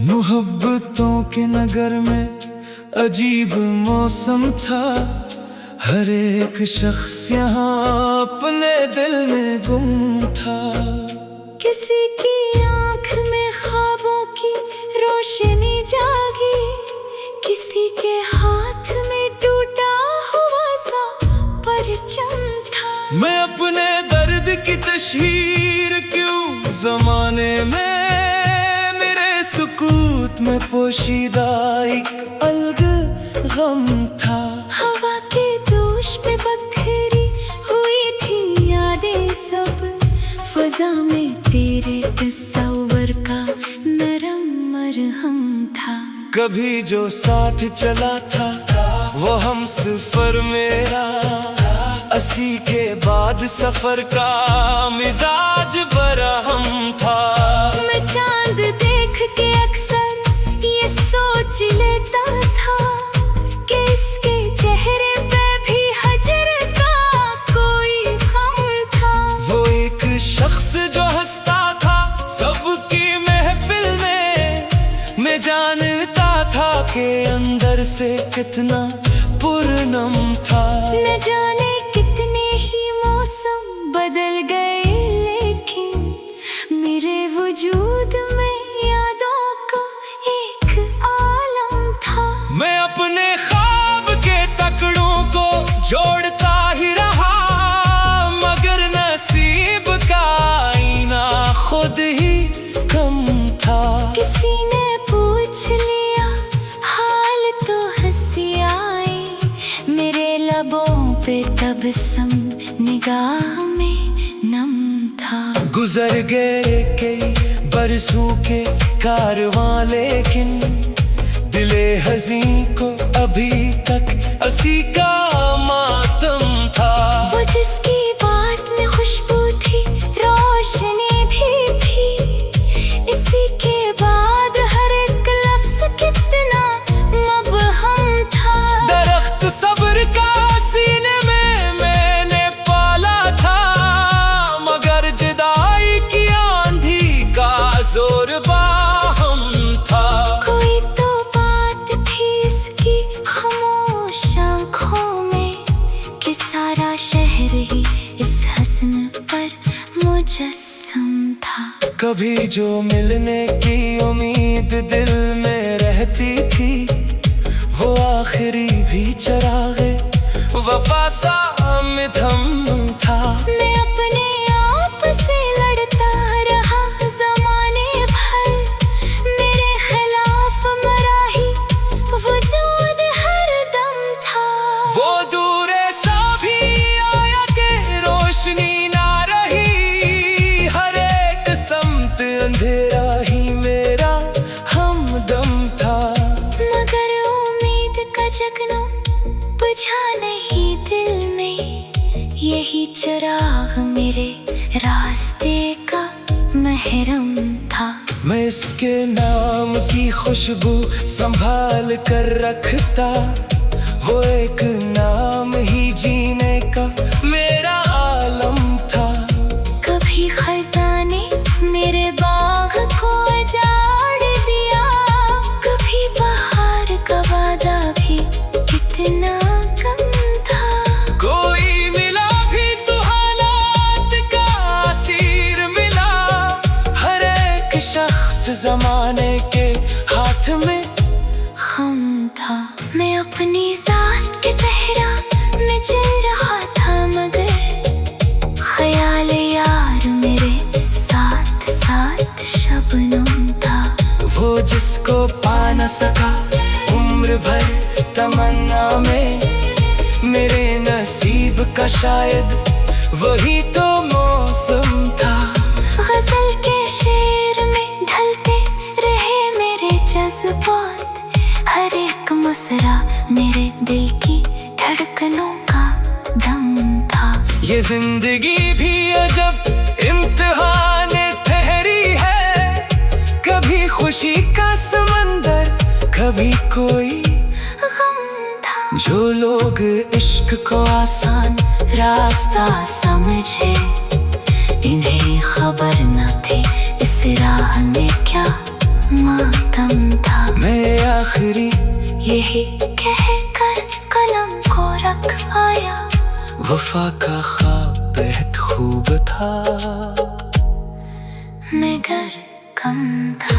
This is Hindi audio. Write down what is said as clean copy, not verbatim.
मोहब्बतों के नगर में अजीब मौसम था। हर एक शख्स यहाँ अपने दिल में गुम था। किसी की आंख में ख्वाबों की रोशनी जागी, किसी के हाथ में टूटा हुआ सा परचम था। मैं अपने दर्द की तशहीर क्यों जमाने में, मेरे सुकूत में पोशीदा एक अलग गम था। हवा के दोष पे बखरी हुई थी यादें सब, फजा में तेरे तस्वर का नरम मरहम था। कभी जो साथ चला था वो हम सफर मेरा, 80 के बाद सफर का मिजाज बरहम था। मैं चांद देख के अक्सर ये सोच लेता था कि इसके चेहरे पे भी हजर का कोई गम था। वो एक शख्स जो हंसता था सबकी महफिल में, मैं जानता था कि अंदर से कितना पुरनम था। न जाने कितने ही मौसम बदल गए, लेकिन मेरे वजूद में यादों का एक आलम था। मैं अपने ख्वाब के टुकड़ों को जोड़ता ही रहा, मगर नसीब का आईना खुद ही कम था। किसी ने पूछ लिया हाल तो हंसी आई, मेरे लबों पे तबस्सुम निगाह में नम था। गुजर गए कई बरसों के कारवां, लेकिन दिले हज़ीं को अभी तक 80 का मातम था। वो जिसकी बात में खुशबू थी रोशनी भी थी, इसी के बाद हर एक लफ्ज कितना मबहम था। दरख्त सब्र का सीने में मैंने पाला था, मगर जुदाई की आंधी का जोर बाहम था। कोई तो बात थी इसकी खामोश आँखों में कि सारा शहर ही इस हस्न पर मुजस्सम था। कभी जो मिलने की उम्मीद दिल में रहती थी, वो आखिरी भी चरागे वफा सा मिधम था। मैं अपने आप से लड़ता रहा ज़माने भर, मेरे खिलाफ मरा ही वजूद हर दम था। वो दूरे सा भी आया कि रोशनी ना रही, हर एक समत अंधेरा ही मेरा हमदम था। मगर उम्मीद का जगना बुझा नहीं दिल में, यही चिराग मेरे रास्ते का महरम था। मैं इसके नाम की खुशबू संभाल कर रखता, वो एक नाम ही जीने का मेरा आलम था। कभी खजाने मेरे बाग को उजाड़ दिया, कभी बहार का वादा भी कितना कम था। कोई मिला भी तो हालात का असीर मिला, हर एक शख्स जमाने के हाथ में हम था। मैं अपनी जात के सहरा में चल रहा था, मगर ख्याल यार मेरे साथ साथ शबनम था। वो जिसको पा न सका उम्र भर तमन्ना में, मेरे नसीब का शायद वही तो मौसम था। गजल के शेर में ढलते रहे मेरे जज्बात, हर एक मसरा मेरे दिल की धड़कनों का दम था। ये जिंदगी भी अजब इम्तिहान ठहरी है, कभी खुशी का समंदर, कभी कोई गम था। जो लोग इश्क को आसान रास्ता समझे, इन्हें खबर न थी इस राह में क्या मातम था। मैं आखिरी यही कहकर कलम को रख आया, वफा का ख्वाब बेहद खूब था, मगर कम था।